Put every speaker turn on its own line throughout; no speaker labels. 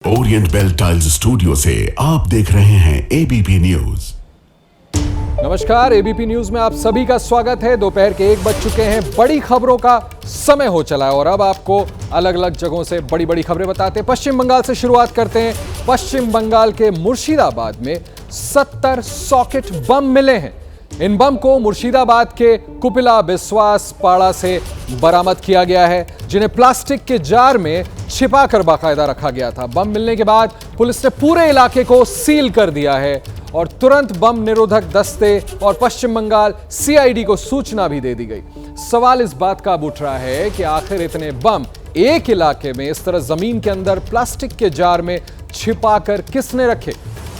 Orient bell tiles studio से आप देख रहे हैं एबीपी न्यूज।
नमस्कार, एबीपी न्यूज में आप सभी का स्वागत है। दोपहर के 1 बज चुके हैं। बड़ी खबरों का समय हो चला है और अब आपको अलग अलग जगहों से बड़ी बड़ी खबरें बताते हैं। पश्चिम बंगाल से शुरुआत करते हैं। पश्चिम बंगाल के मुर्शिदाबाद में 70 सॉकेट बम मिले हैं। इन बम को मुर्शिदाबाद के कुपिला बिस्वास पाड़ा से बरामद किया गया है, जिन्हें प्लास्टिक के जार में छिपाकर बाकायदा रखा गया था। बम मिलने के बाद पुलिस ने पूरे इलाके को सील कर दिया है और तुरंत बम निरोधक दस्ते और पश्चिम बंगाल सीआईडी को सूचना भी दे दी गई। सवाल इस बात का अब उठ रहा है कि आखिर इतने बम एक इलाके में इस तरह जमीन के अंदर प्लास्टिक के जार में छिपाकर किसने रखे,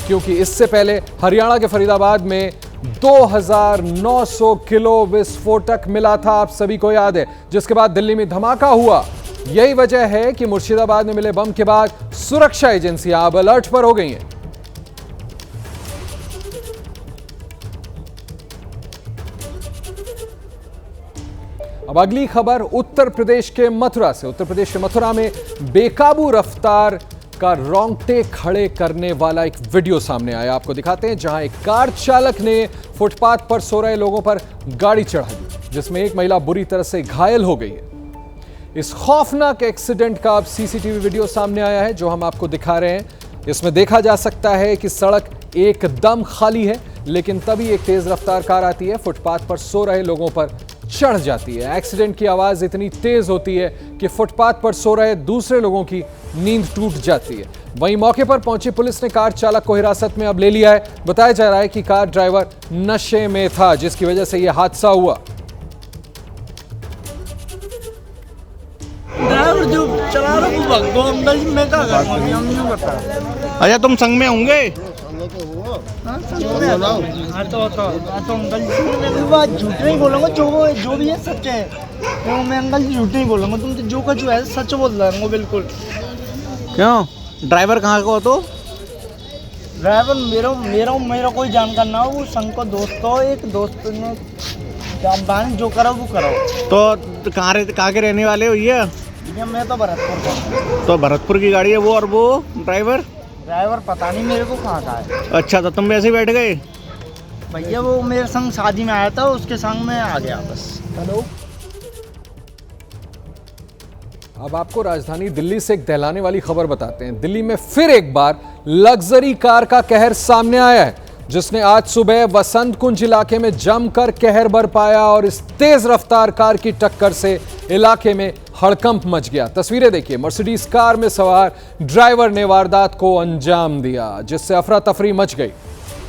क्योंकि इससे पहले हरियाणा के फरीदाबाद में 2900 किलो विस्फोटक मिला था, आप सभी को याद है, जिसके बाद दिल्ली में धमाका हुआ। यही वजह है कि मुर्शिदाबाद में मिले बम के बाद सुरक्षा एजेंसियां अब अलर्ट पर हो गई हैं। अब अगली खबर उत्तर प्रदेश के मथुरा से। उत्तर प्रदेश के मथुरा में बेकाबू रफ्तार का रोंगटे खड़े करने वाला एक वीडियो सामने आया। आपको दिखाते हैं, जहां एक कार चालक ने फुटपाथ पर सो रहे लोगों पर गाड़ी चढ़ा दी, जिसमें एक महिला बुरी तरह से घायल हो गई है। इस खौफनाक एक्सीडेंट का अब सीसीटीवी वीडियो सामने आया है, जो हम आपको दिखा रहे हैं। इसमें देखा जा सकता है कि सड़क एकदम खाली है, लेकिन तभी एक तेज रफ्तार कार आती है, फुटपाथ पर सो रहे लोगों पर चढ़ जाती है। एक्सीडेंट की आवाज इतनी तेज होती है कि फुटपाथ पर सो रहे दूसरे लोगों की नींद टूट जाती है। वहीं मौके पर पहुंची पुलिस ने कार चालक को हिरासत में अब ले लिया है। बताया जा रहा है कि कार ड्राइवर नशे में था, जिसकी वजह से यह हादसा हुआ।
ड्राइवर जो चला रहा वो भगो अंकल जी, मैं क्या करूँगा, हम नहीं बता।
अच्छा, तुम संग में होंगे?
तो अंकल जी मैं बात झूठ नहीं बोलूँगा, जो भी है सच है। तो मैं अंकल जी झूठ नहीं बोलूँगा, तुम तो जो का जो है सच बोल रहा हूँ बिल्कुल।
क्यों? ड्राइवर कहाँ को हो? तो
ड्राइवर मेरा कोई जानकार ना हो, वो संग को दोस्त हो, एक दोस्त ने जो करो वो करो।
तो कहाँ के रहने वाले हो? ये
मैं तो भरतपुर का।
तो भरतपुर की गाड़ी है वो, और वो ड्राइवर
पता नहीं मेरे को कहाँ का है।
अच्छा, तो तुम वैसे ही बैठ गए?
भैया वो मेरे संग शादी में आया था, उसके संग में आ गया बस। हेलो।
अब आपको राजधानी दिल्ली से एक दहलाने वाली खबर बताते हैं। दिल्ली में फिर एक बार लग्जरी कार का कहर सामने आया है, जिसने आज सुबह वसंत कुंज इलाके में जमकर कहर बरपाया और इस तेज रफ्तार कार की टक्कर से इलाके में हड़कंप मच गया। तस्वीरें देखिए, मर्सिडीज कार में सवार ड्राइवर ने वारदात को अंजाम दिया, जिससे अफरा तफरी मच गई।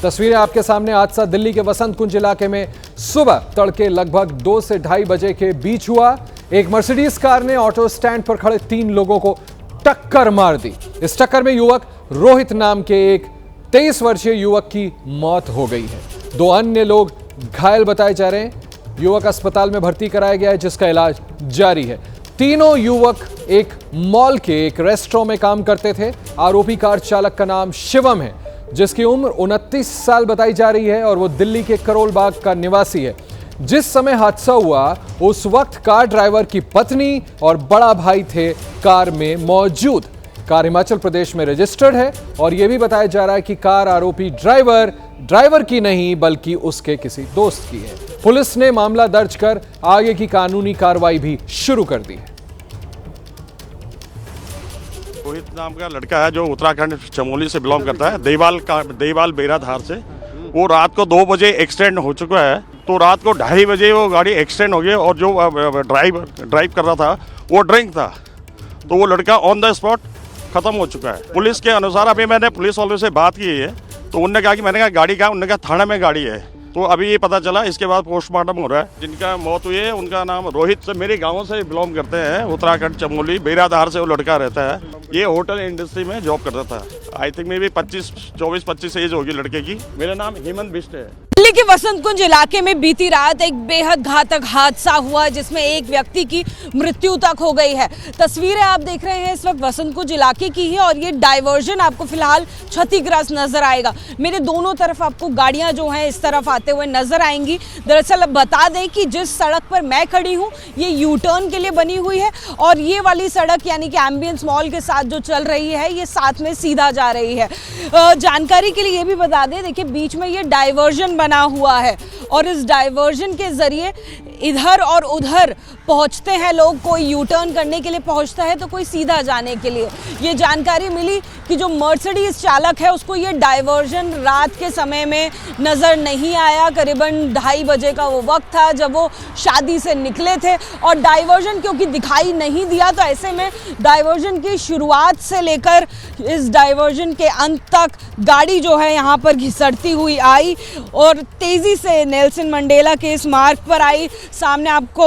तस्वीरें आपके सामने। हादसा दिल्ली के वसंत कुंज इलाके में सुबह तड़के लगभग 2 से 2:30 बजे के बीच हुआ। एक मर्सिडीज कार ने ऑटो स्टैंड पर खड़े 3 लोगों को टक्कर मार दी। इस टक्कर में युवक रोहित नाम के एक 23 वर्षीय युवक की मौत हो गई है। 2 अन्य लोग घायल बताए जा रहे हैं। युवक अस्पताल में भर्ती कराया गया है, जिसका इलाज जारी है। तीनों युवक एक मॉल के एक रेस्टोरेंट में काम करते थे। आरोपी कार चालक का नाम शिवम है, जिसकी उम्र 29 साल बताई जा रही है और वो दिल्ली के करोल बाग का निवासी है। जिस समय हादसा हुआ उस वक्त कार ड्राइवर की पत्नी और बड़ा भाई थे कार में मौजूद। कार हिमाचल प्रदेश में रजिस्टर्ड है और यह भी बताया जा रहा है कि कार आरोपी ड्राइवर की नहीं बल्कि उसके किसी दोस्त की है। पुलिस ने मामला दर्ज कर आगे की कानूनी कार्रवाई भी शुरू कर दी है।
रोहित नाम का लड़का है, जो उत्तराखंड चमोली से बिलोंग करता है, देवाल बेराधार से। वो रात को 2 बजे एक्सीडेंट हो चुका है, तो रात को 2:30 बजे वो गाड़ी एक्सीडेंट हो गई और जो ड्राइव कर रहा था वो ड्रिंक था, तो वो लड़का ऑन द स्पॉट खत्म हो चुका है। पुलिस के अनुसार अभी मैंने पुलिस वालों से बात की है, तो उन्होंने कहा कि मैंने कहा गाड़ी कहाँ, उन्होंने कहा थाने में गाड़ी है। तो अभी ये पता चला, इसके बाद पोस्टमार्टम हो रहा है। जिनका मौत हुई है उनका नाम रोहित से मेरे गांव से बिलोंग करते हैं, उत्तराखंड चमोली बेराधार से वो लड़का रहता है। ये होटल इंडस्ट्री में जॉब करता था। आई थिंक मे भी 24-25 एज होगी लड़के की। मेरा नाम हेमंत बिष्ट है।
दिल्ली के वसंत कुंज इलाके में बीती रात एक बेहद घातक हादसा हुआ जिसमें एक व्यक्ति की मृत्यु तक हो गई है। तस्वीरें आप देख रहे हैं इस वक्त वसंत कुंज इलाके की है और ये डाइवर्जन आपको फिलहाल क्षतिग्रस्त नजर आएगा। मेरे दोनों तरफ आपको गाड़ियां जो हैं इस तरफ आते हुए नजर आएंगी। दरअसल अब बता दें कि जिस सड़क पर मैं खड़ी हूँ ये यू टर्न के लिए बनी हुई है और ये वाली सड़क यानी कि एम्बियंस मॉल के साथ जो चल रही है ये साथ में सीधा जा रही है। जानकारी के लिए ये भी बता दें, देखिए बीच में ये डाइवर्जन बना हुआ है और इस डाइवर्जन के जरिए इधर और उधर पहुंचते हैं लोग। कोई यू टर्न करने के लिए पहुंचता है तो कोई सीधा जाने के लिए। ये जानकारी मिली कि जो मर्सिडीज चालक है उसको ये डाइवर्जन रात के समय में नज़र नहीं आया। करीबन 2:30 बजे का वो वक्त था जब वो शादी से निकले थे और डाइवर्जन क्योंकि दिखाई नहीं दिया तो ऐसे में डाइवर्जन की शुरुआत से लेकर इस डाइवर्जन के अंत तक गाड़ी जो है यहाँ पर घिसटती हुई आई और तेज़ी से नेल्सन मंडेला के इस मार्ग पर आई। सामने आपको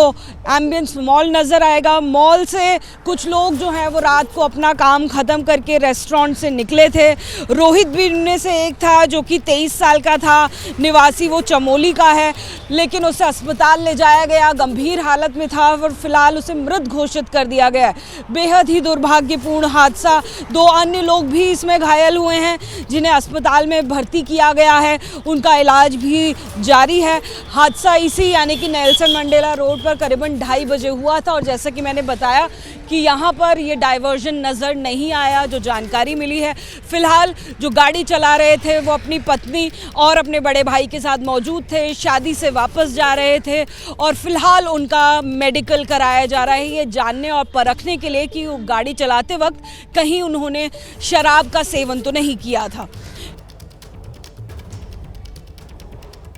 एम्बियंस मॉल नज़र आएगा। मॉल से कुछ लोग जो हैं वो रात को अपना काम ख़त्म करके रेस्टोरेंट से निकले थे। रोहित भी उनमें से एक था जो कि 23 साल का था, निवासी वो चमोली का है, लेकिन उसे अस्पताल ले जाया गया, गंभीर हालत में था और फिलहाल उसे मृत घोषित कर दिया गया है। बेहद ही दुर्भाग्यपूर्ण हादसा। 2 अन्य लोग भी इसमें घायल हुए हैं जिन्हें अस्पताल में भर्ती किया गया है, उनका इलाज भी जारी है। हादसा इसी यानी कि नेल्सन मंडेला रोड पर करीबन 2:30 बजे हुआ था और जैसा कि मैंने बताया कि यहाँ पर ये डाइवर्जन नज़र नहीं आया। जो जानकारी मिली है फिलहाल जो गाड़ी चला रहे थे वो अपनी पत्नी और अपने बड़े भाई के साथ मौजूद थे, शादी से वापस जा रहे थे और फिलहाल उनका मेडिकल कराया जा रहा है ये जानने और परखने के लिए कि वो गाड़ी चलाते वक्त कहीं उन्होंने शराब का सेवन तो नहीं किया था।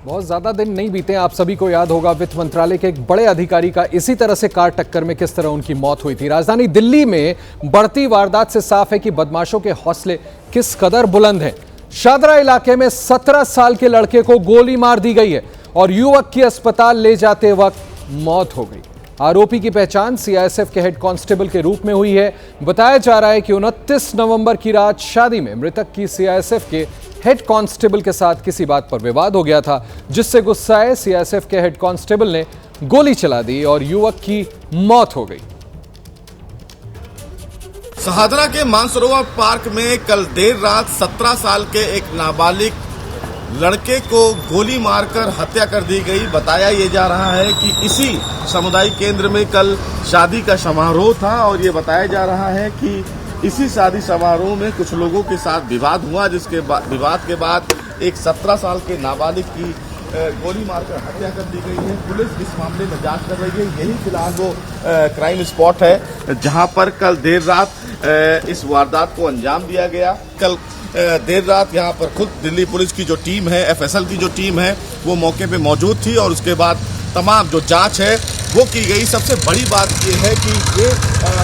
बहुत ज़्यादा दिन नहीं बीते, आप सभी को याद होगा वित्त मंत्रालय के एक बड़े अधिकारी का इसी तरह से कार टक्कर में किस तरह उनकी मौत हुई थी। राजधानी दिल्ली में बढ़ती वारदात से साफ है कि बदमाशों के हौसले किस कदर बुलंद हैं। शादरा इलाके में 17 साल के लड़के को गोली मार दी गई है और युवक की अस्पताल ले जाते वक्त मौत हो गई। आरोपी की पहचान सीआईएसएफ के हेड कांस्टेबल के रूप में हुई है। बताया जा रहा है कि 29 नवंबर की रात शादी में मृतक की सीआईएसएफ के हेड कांस्टेबल के साथ किसी बात पर विवाद हो गया था, जिससे गुस्साए सीआईएसएफ के हेड कांस्टेबल ने गोली चला दी और युवक की मौत हो गई।
शाहदरा के मानसरोवर पार्क में कल देर रात 17 साल के एक नाबालिग लड़के को गोली मारकर हत्या कर दी गई। बताया ये जा रहा है कि इसी सामुदायिक केंद्र में कल शादी का समारोह था और ये बताया जा रहा है कि इसी शादी समारोह में कुछ लोगों के साथ विवाद हुआ, जिसके विवाद के बाद एक 17 साल के नाबालिग की गोली मारकर हत्या कर दी गई है। पुलिस इस मामले में जांच कर रही है। यही फिलहाल वो क्राइम स्पॉट है जहां पर कल देर रात इस वारदात को अंजाम दिया गया। कल देर रात यहां पर खुद दिल्ली पुलिस की जो टीम है, एफएसएल की जो टीम है, वो मौके पे मौजूद थी और उसके बाद तमाम जो जांच है वो की गई। सबसे बड़ी बात ये है कि ये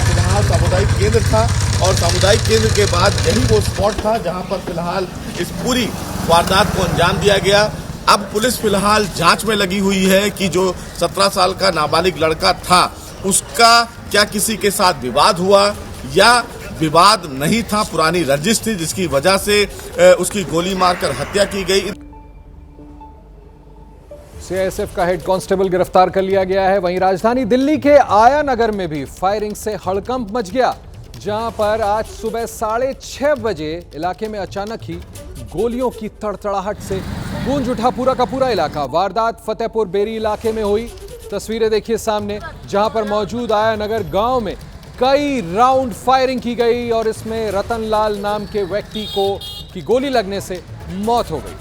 फिलहाल सामुदायिक केंद्र था और सामुदायिक केंद्र के बाद यही वो स्पॉट था जहां पर फिलहाल इस पूरी वारदात को अंजाम दिया गया। अब पुलिस फिलहाल जांच में लगी हुई है कि जो 17 साल का नाबालिग लड़का था उसका क्या किसी के साथ विवाद हुआ या विवाद नहीं था, पुरानी रंजिश थी जिसकी वजह से उसकी गोली मारकर हत्या की गई।
सीआईएसएफ का हेड कांस्टेबल गिरफ्तार कर लिया गया है। वहीं राजधानी दिल्ली के आया नगर में भी फायरिंग से हड़कंप मच गया, जहां पर आज सुबह 6:30 बजे इलाके में अचानक ही गोलियों की तड़तड़ाहट से गूंज उठा पूरा का पूरा इलाका। वारदात फतेहपुर बेरी इलाके में हुई। तस्वीरें देखिए सामने, जहां पर मौजूद आया नगर गांव में कई राउंड फायरिंग की गई और इसमें रतनलाल नाम के व्यक्ति की गोली लगने से मौत हो गई।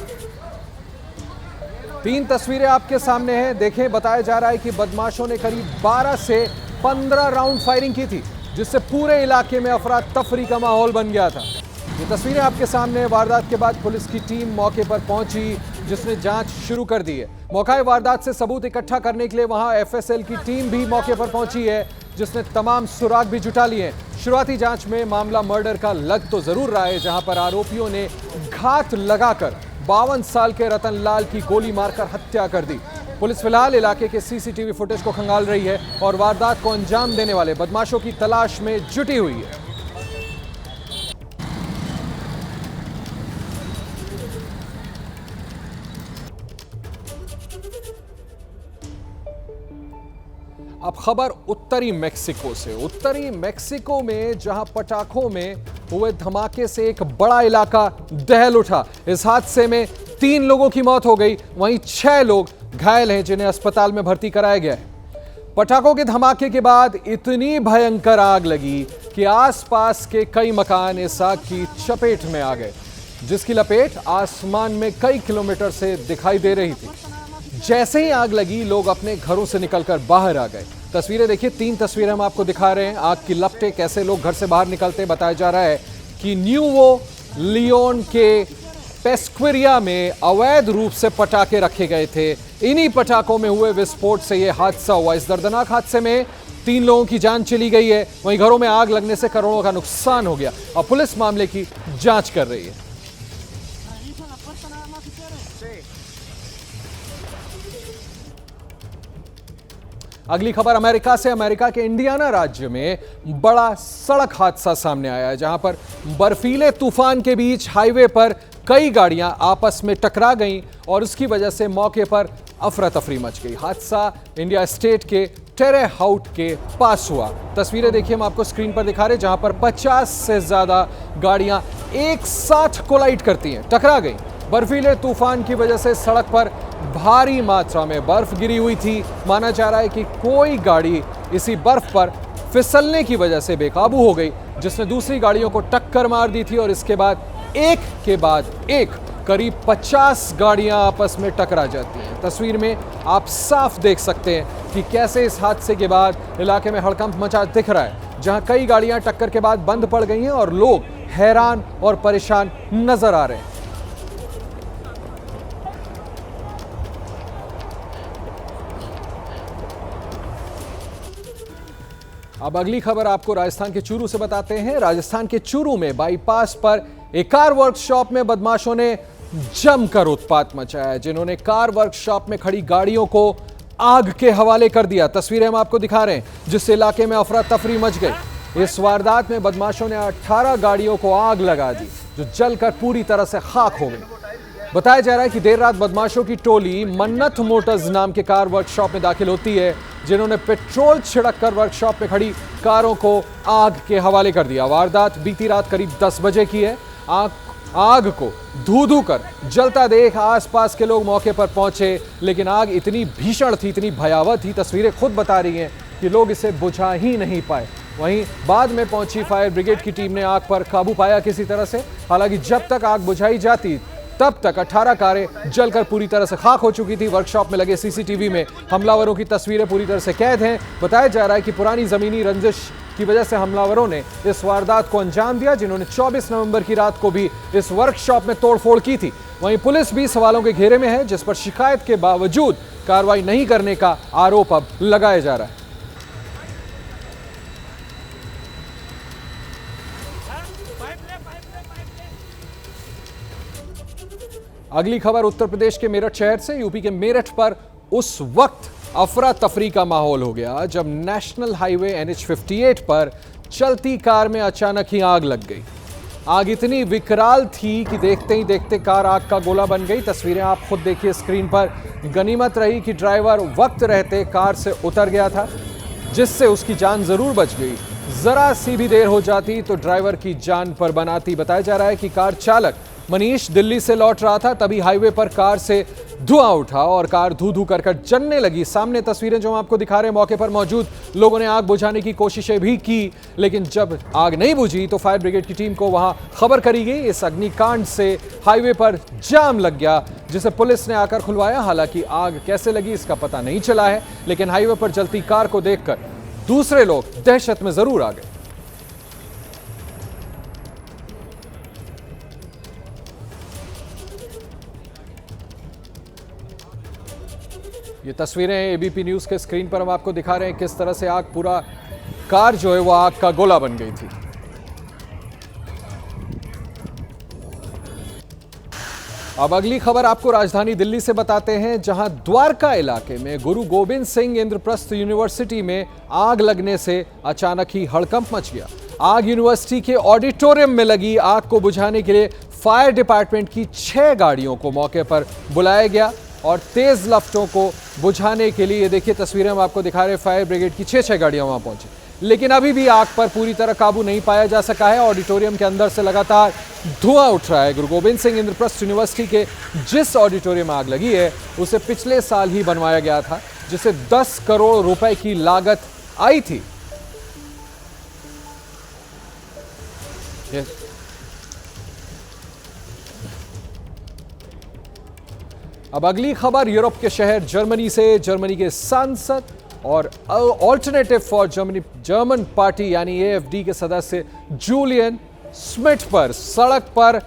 3 तस्वीरें आपके सामने हैं। देखें, बताया जा रहा है कि बदमाशों ने करीब 12 से 15 राउंड फायरिंग की थी, जिससे पूरे इलाके में अफरा तफरी का माहौल बन गया था। ये तस्वीरें आपके सामने। वारदात के बाद पुलिस की टीम मौके पर पहुंची, जिसने जांच शुरू कर दी है। मौका वारदात से सबूत इकट्ठा करने के लिए वहां एफएसएल की टीम भी मौके पर पहुंची है, जिसने तमाम सुराग भी जुटा लिए हैं। शुरुआती जांच में मामला मर्डर का लग तो जरूर रहा है, जहां पर आरोपियों ने घात लगाकर 52 साल के रतनलाल की गोली मारकर हत्या कर दी। पुलिस फिलहाल इलाके के सीसीटीवी फुटेज को खंगाल रही है और वारदात को अंजाम देने वाले बदमाशों की तलाश में जुटी हुई है। अब खबर उत्तरी मेक्सिको से। उत्तरी मेक्सिको में जहां पटाखों में हुए धमाके से एक बड़ा इलाका दहल उठा। इस हादसे में 3 लोगों की मौत हो गई, वहीं 6 लोग घायल हैं जिन्हें अस्पताल में भर्ती कराया गया है। पटाखों के धमाके के बाद इतनी भयंकर आग लगी कि आसपास के कई मकान इस आग की चपेट में आ गए, जिसकी लपेट आसमान में कई किलोमीटर से दिखाई दे रही थी। जैसे ही आग लगी, लोग अपने घरों से निकलकर बाहर आ गए। तस्वीरें देखिए, 3 तस्वीरें हम आपको दिखा रहे हैं। आग की लपटें कैसे लोग घर से बाहर निकलते, बताया जा रहा है कि न्यूवो लियोन के पेस्क्विरिया में अवैध रूप से पटाखे रखे गए थे। इन्हीं पटाखों में हुए विस्फोट से यह हादसा हुआ। इस दर्दनाक हादसे में 3 लोगों की जान चली गई है, वहीं घरों में आग लगने से करोड़ों का नुकसान हो गया। अब पुलिस मामले की जांच कर रही है। अगली खबर अमेरिका से। अमेरिका के इंडियाना राज्य में बड़ा सड़क हादसा सामने आया है, जहां पर बर्फीले तूफान के बीच हाईवे पर कई गाड़ियां आपस में टकरा गईं और उसकी वजह से मौके पर अफरा तफरी मच गई। हादसा इंडिया स्टेट के टेरे हाउट के पास हुआ। तस्वीरें देखिए, हम आपको स्क्रीन पर दिखा रहे हैं, जहां पर 50 से ज्यादा गाड़ियां एक साथ कोलाइड करती हैं, टकरा गई। बर्फीले तूफान की वजह से सड़क पर भारी मात्रा में बर्फ गिरी हुई थी। माना जा रहा है कि कोई गाड़ी इसी बर्फ पर फिसलने की वजह से बेकाबू हो गई, जिसने दूसरी गाड़ियों को टक्कर मार दी थी और इसके बाद एक के बाद एक करीब 50 गाड़ियां आपस में टकरा जाती हैं। तस्वीर में आप साफ देख सकते हैं कि कैसे इस हादसे के बाद इलाके में हड़कंप मचा दिख रहा है, जहां कई गाड़ियां टक्कर के बाद बंद पड़ गई हैं और लोग हैरान और परेशान नजर आ रहे हैं। अब अगली खबर आपको राजस्थान के चूरू से बताते हैं। राजस्थान के चूरू में बाईपास पर एक कार वर्कशॉप में बदमाशों ने जमकर उत्पात मचाया, जिन्होंने कार वर्कशॉप में खड़ी गाड़ियों को आग के हवाले कर दिया। तस्वीरें हम आपको दिखा रहे हैं, जिससे इलाके में अफरा तफरी मच गई। इस वारदात में बदमाशों ने 18 गाड़ियों को आग लगा दी, जो जलकर पूरी तरह से खाक हो गई। बताया जा रहा है कि देर रात बदमाशों की टोली मन्नत मोटर्स नाम के कार वर्कशॉप में दाखिल होती है, जिन्होंने पेट्रोल छिड़क कर वर्कशॉप में खड़ी कारों को आग के हवाले कर दिया। वारदात बीती रात करीब 10 बजे की है। आग को धू कर जलता देख आसपास के लोग मौके पर पहुंचे, लेकिन आग इतनी भीषण थी, इतनी भयावह थी, तस्वीरें खुद बता रही हैं कि लोग इसे बुझा ही नहीं पाए। वहीं बाद में पहुंची फायर ब्रिगेड की टीम ने आग पर काबू पाया किसी तरह से। हालांकि जब तक आग बुझाई जाती, तब तक 18 कारें जलकर पूरी तरह से खाक हो चुकी थी। वर्कशॉप में लगे सीसीटीवी में हमलावरों की तस्वीरें पूरी तरह से कैद हैं। बताया जा रहा है कि पुरानी जमीनी रंजिश की वजह से हमलावरों ने इस वारदात को अंजाम दिया, जिन्होंने 24 नवंबर की रात को भी इस वर्कशॉप में तोड़फोड़ की थी। वहीं पुलिस भी सवालों के घेरे में है, जिस पर शिकायत के बावजूद कार्रवाई नहीं करने का आरोप अब लगाया जा रहा है। अगली खबर उत्तर प्रदेश के मेरठ शहर से। यूपी के मेरठ पर उस वक्त अफरा तफरी का माहौल हो गया जब नेशनल हाईवे NH58 पर चलती कार में अचानक ही आग लग गई। आग इतनी विकराल थी कि देखते ही देखते कार आग का गोला बन गई। तस्वीरें आप खुद देखिए स्क्रीन पर। गनीमत रही कि ड्राइवर वक्त रहते कार से उतर गया था, जिससे उसकी जान जरूर बच गई। जरा सी भी देर हो जाती तो ड्राइवर की जान पर बनाती। बताया जा रहा है कि कार चालक मनीष दिल्ली से लौट रहा था, तभी हाईवे पर कार से धुआं उठा और कार धू कर जलने लगी। सामने तस्वीरें जो हम आपको दिखा रहे हैं, मौके पर मौजूद लोगों ने आग बुझाने की कोशिशें भी की, लेकिन जब आग नहीं बुझी तो फायर ब्रिगेड की टीम को वहां खबर करी गई। इस अग्निकांड से हाईवे पर जाम लग गया, जिसे पुलिस ने आकर खुलवाया। हालांकि आग कैसे लगी इसका पता नहीं चला है, लेकिन हाईवे पर जलती कार को देखकर दूसरे लोग दहशत में जरूर आ गए। ये तस्वीरें एबीपी न्यूज के स्क्रीन पर हम आपको दिखा रहे हैं, किस तरह से आग पूरा कार जो है वो आग का गोला बन गई थी। अब अगली खबर आपको राजधानी दिल्ली से बताते हैं, जहां द्वारका इलाके में गुरु गोविंद सिंह इंद्रप्रस्थ यूनिवर्सिटी में आग लगने से अचानक ही हड़कंप मच गया। आग यूनिवर्सिटी के ऑडिटोरियम में लगी। आग को बुझाने के लिए फायर डिपार्टमेंट की 6 गाड़ियों को मौके पर बुलाया गया। और तेज लपटों को बुझाने के लिए, ये देखिए तस्वीरें हम आपको दिखा रहे हैं, फायर ब्रिगेड की 6 गाड़ियां वहां पहुंची, लेकिन अभी भी आग पर पूरी तरह काबू नहीं पाया जा सका है। ऑडिटोरियम के अंदर से लगातार धुआं उठ रहा है। गुरु गोबिंद सिंह इंद्रप्रस्थ यूनिवर्सिटी के जिस ऑडिटोरियम में आग लगी है उसे पिछले साल ही बनवाया गया था, जिसे 10 करोड़ रुपए की लागत आई थी। अब अगली खबर यूरोप के शहर जर्मनी से। जर्मनी के सांसद और ऑल्टरनेटिव फॉर जर्मन पार्टी यानी एएफडी के सदस्य जूलियन स्मिट पर सड़क पर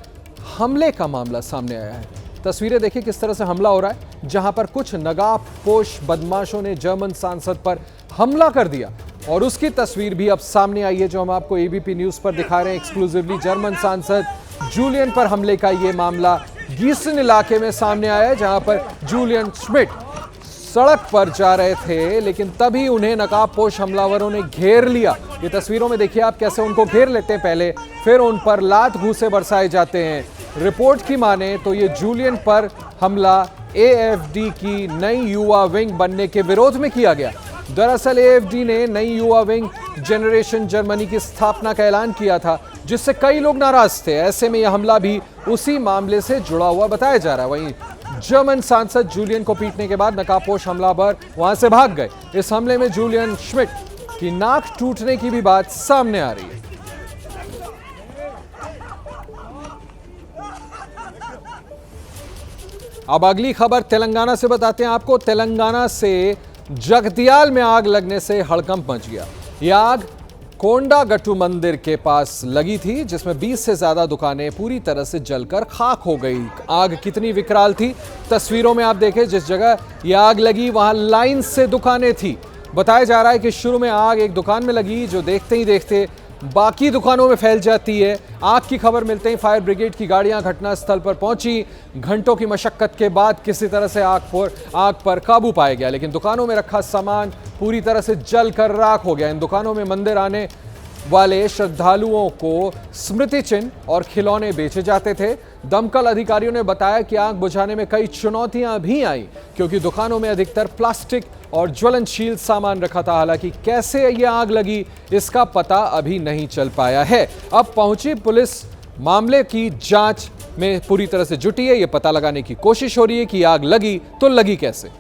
हमले का मामला सामने आया है। तस्वीरें देखिए किस तरह से हमला हो रहा है, जहां पर कुछ नकाबपोश बदमाशों ने जर्मन सांसद पर हमला कर दिया और उसकी तस्वीर भी अब सामने आई है, जो हम आपको एबीपी न्यूज पर दिखा रहे हैं एक्सक्लूसिवली। जर्मन सांसद जूलियन पर हमले का ये मामला गीसन इलाके में सामने आया है, जहां पर जूलियन स्मिट सड़क पर जा रहे थे, लेकिन तभी उन्हें नकाबपोश हमलावरों ने घेर लिया। ये तस्वीरों में देखिए आप कैसे उनको घेर लेते हैं पहले, फिर उन पर लात घूंसे बरसाए जाते हैं। रिपोर्ट की माने तो ये जूलियन पर हमला एएफडी की नई युवा विंग बनने के विरोध में किया गया। दरअसल एएफडी ने नई युवा विंग जनरेशन जर्मनी की स्थापना का ऐलान किया था, जिससे कई लोग नाराज थे। ऐसे में यह हमला भी उसी मामले से जुड़ा हुआ बताया जा रहा है। वहीं जर्मन सांसद जूलियन को पीटने के बाद नकाबपोश हमलावर वहां से भाग गए। इस हमले में जूलियन स्मिट की नाक टूटने की भी बात सामने आ रही है। अब अगली खबर तेलंगाना से बताते हैं आपको। तेलंगाना से जगतियाल में आग लगने से हड़कंप मच गया। यह आग कोंडागट्टू मंदिर के पास लगी थी, जिसमें 20 से ज्यादा दुकानें पूरी तरह से जलकर खाक हो गई। आग कितनी विकराल थी, तस्वीरों में आप देखें। जिस जगह यह आग लगी वहां लाइन से दुकानें थी। बताया जा रहा है कि शुरू में आग एक दुकान में लगी, जो देखते ही देखते बाकी दुकानों में फैल जाती है। आग की खबर मिलते ही फायर ब्रिगेड की गाड़ियां घटनास्थल पर पहुंची। घंटों की मशक्कत के बाद किसी तरह से आग पर काबू पाया गया, लेकिन दुकानों में रखा सामान पूरी तरह से जलकर राख हो गया। इन दुकानों में मंदिर आने वाले श्रद्धालुओं को स्मृति चिन्ह और खिलौने बेचे जाते थे। दमकल अधिकारियों ने बताया कि आग बुझाने में कई चुनौतियां भी आई, क्योंकि दुकानों में अधिकतर प्लास्टिक और ज्वलनशील सामान रखा था। हालांकि कैसे यह आग लगी इसका पता अभी नहीं चल पाया है। अब पहुंची पुलिस मामले की जांच में पूरी तरह से जुटी है। यह पता लगाने की कोशिश हो रही है कि आग लगी तो लगी कैसे।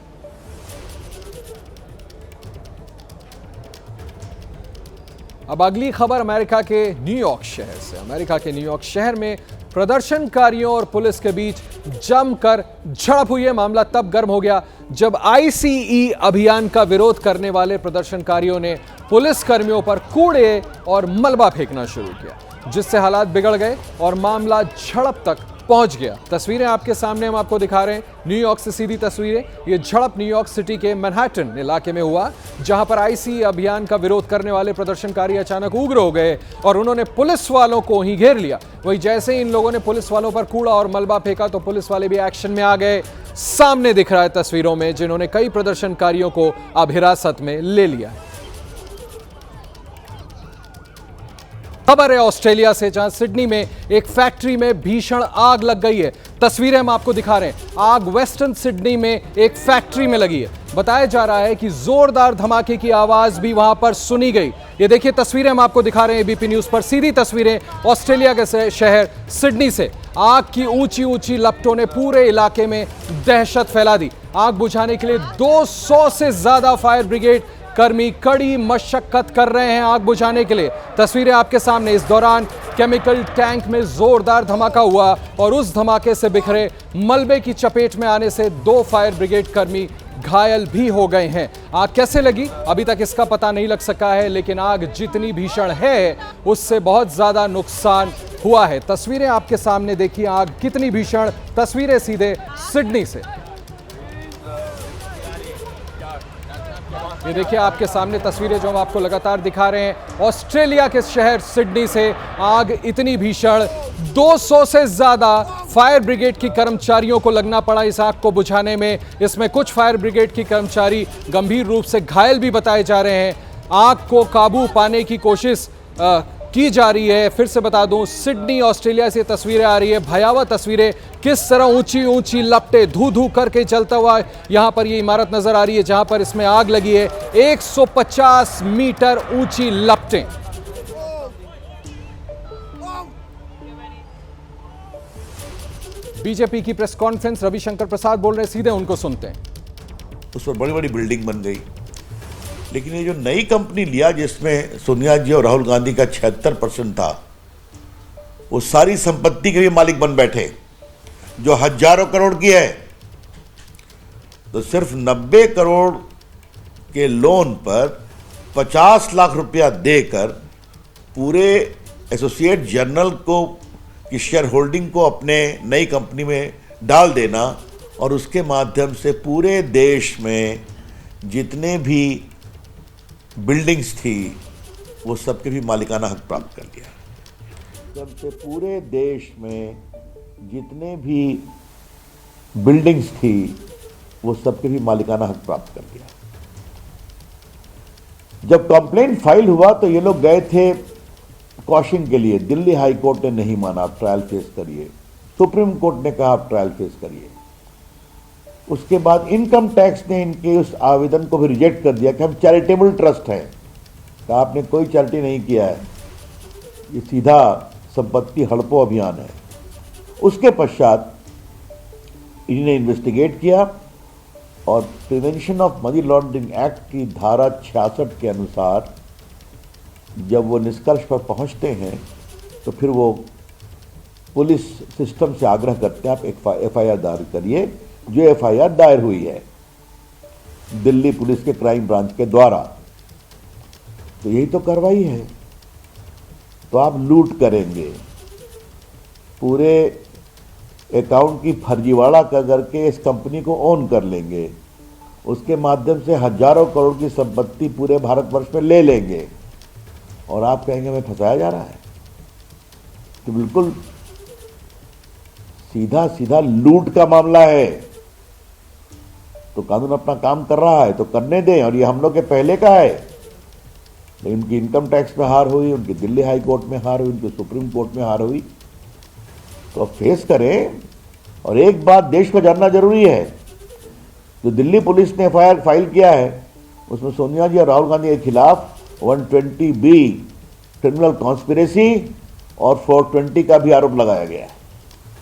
अब अगली खबर अमेरिका के न्यूयॉर्क शहर से। अमेरिका के न्यूयॉर्क शहर में प्रदर्शनकारियों और पुलिस के बीच जमकर झड़प हुई है। मामला तब गर्म हो गया जब ICE अभियान का विरोध करने वाले प्रदर्शनकारियों ने पुलिस कर्मियों पर कूड़े और मलबा फेंकना शुरू किया, जिससे हालात बिगड़ गए और मामला झड़प तक पहुंच गया। तस्वीरें आपके सामने हम आपको दिखा रहे हैं, न्यूयॉर्क से सीधी तस्वीरें। ये झड़प न्यूयॉर्क सिटी के मैनहट्टन इलाके में हुआ, जहां पर ICE अभियान का विरोध करने वाले प्रदर्शनकारी अचानक उग्र हो गए और उन्होंने पुलिस वालों को ही घेर लिया। वहीं जैसे ही इन लोगों ने पुलिस वालों पर कूड़ा और मलबा फेंका तो पुलिस वाले भी एक्शन में आ गए। सामने दिख रहा है तस्वीरों में, जिन्होंने कई प्रदर्शनकारियों को अब हिरासत में ले लिया है। खबर है ऑस्ट्रेलिया से, जहां सिडनी में एक फैक्ट्री में भीषण आग लग गई है। तस्वीरें हम आपको दिखा रहे हैं। आग वेस्टर्न सिडनी में एक फैक्ट्री में लगी है। बताया जा रहा है कि जोरदार धमाके की आवाज भी वहां पर सुनी गई। ये देखिए तस्वीरें हम आपको दिखा रहे हैं एबीपी न्यूज पर। सीधी तस्वीरें ऑस्ट्रेलिया के शहर सिडनी से। आग की ऊंची ऊंची लपटों ने पूरे इलाके में दहशत फैला दी। आग बुझाने के लिए 200 से ज्यादा फायर ब्रिगेड कर्मी कड़ी मशक्कत कर रहे हैं आग बुझाने के लिए। तस्वीरें आपके सामने। इस दौरान केमिकल टैंक में जोरदार धमाका हुआ और उस धमाके से बिखरे मलबे की चपेट में आने से 2 फायर ब्रिगेड कर्मी घायल भी हो गए हैं। आग कैसे लगी अभी तक इसका पता नहीं लग सका है, लेकिन आग जितनी भीषण है उससे बहुत ज्यादा नुकसान हुआ है। तस्वीरें आपके सामने देखिए, आग कितनी भीषण। तस्वीरें सीधे सिडनी से। ये देखिए आपके सामने तस्वीरें जो हम आपको लगातार दिखा रहे हैं ऑस्ट्रेलिया के शहर सिडनी से। आग इतनी भीषण, 200 से ज्यादा फायर ब्रिगेड की कर्मचारियों को लगना पड़ा इस आग को बुझाने में। इसमें कुछ फायर ब्रिगेड की कर्मचारी गंभीर रूप से घायल भी बताए जा रहे हैं। आग को काबू पाने की कोशिश की जा रही है। फिर से बता दूं, सिडनी ऑस्ट्रेलिया से तस्वीरें आ रही है, भयावह तस्वीरें। किस तरह ऊंची ऊंची लपटें धू धू करके चलता हुआ यहां पर ये इमारत नजर आ रही है जहां पर इसमें आग लगी है। 150 मीटर ऊंची लपटें। बीजेपी की प्रेस कॉन्फ्रेंस, रविशंकर प्रसाद बोल रहे हैं, सीधे उनको सुनते हैं।
उस पर बड़ी बड़ी बिल्डिंग बन गई, लेकिन ये जो नई कंपनी लिया जिसमें सोनिया जी और राहुल गांधी का 76% था, वो सारी संपत्ति के भी मालिक बन बैठे, जो हजारों करोड़ की है। तो सिर्फ 90 करोड़ के लोन पर 50 लाख रुपया देकर पूरे एसोसिएट जर्नल को की शेयर होल्डिंग को अपने नई कंपनी में डाल देना और उसके माध्यम से पूरे देश में जितने भी बिल्डिंग्स थी वो सबके भी मालिकाना हक प्राप्त कर लिया। जब से पूरे देश में जितने भी बिल्डिंग्स थी वो सबके भी मालिकाना हक प्राप्त कर लिया। जब कंप्लेंट फाइल हुआ तो ये लोग गए थे कॉशिंग के लिए, दिल्ली हाई कोर्ट ने नहीं माना, आप ट्रायल फेस करिए। सुप्रीम कोर्ट ने कहा आप ट्रायल फेस करिए। उसके बाद इनकम टैक्स ने इनके उस आवेदन को भी रिजेक्ट कर दिया कि हम चैरिटेबल ट्रस्ट हैं। कहा आपने कोई चैरिटी नहीं किया है, ये सीधा संपत्ति हड़पो अभियान है। उसके पश्चात इन्होंने इन्वेस्टिगेट किया और prevention of money laundering act की धारा 66 के अनुसार जब वो निष्कर्ष पर पहुंचते हैं तो फिर वो पुलिस सिस्टम से आग्रह करते हैं आप एफआईआर दायर करिए, जो एफआईआर दायर हुई है दिल्ली पुलिस के क्राइम ब्रांच के द्वारा। तो यही तो कार्रवाई है। तो आप लूट करेंगे, पूरे अकाउंट की फर्जीवाड़ा करके इस कंपनी को ओन कर लेंगे, उसके माध्यम से हजारों करोड़ की संपत्ति पूरे भारतवर्ष में ले लेंगे और आप कहेंगे हमें फंसाया जा रहा है। तो बिल्कुल सीधा सीधा लूट का मामला है। तो कानून अपना काम कर रहा है तो करने दें, और ये हम लोग के पहले का है। लेकिन उनकी इनकम टैक्स में हार हुई, उनकी दिल्ली हाई कोर्ट में हार हुई, उनकी सुप्रीम कोर्ट में हार हुई, तो अब फेस करें। और एक बात देश को जानना जरूरी है, जो दिल्ली पुलिस ने एफआईआर फाइल किया है उसमें सोनिया जी और राहुल गांधी के खिलाफ 120B क्रिमिनल कॉन्स्पिरेसी और 420 का भी आरोप लगाया गया है,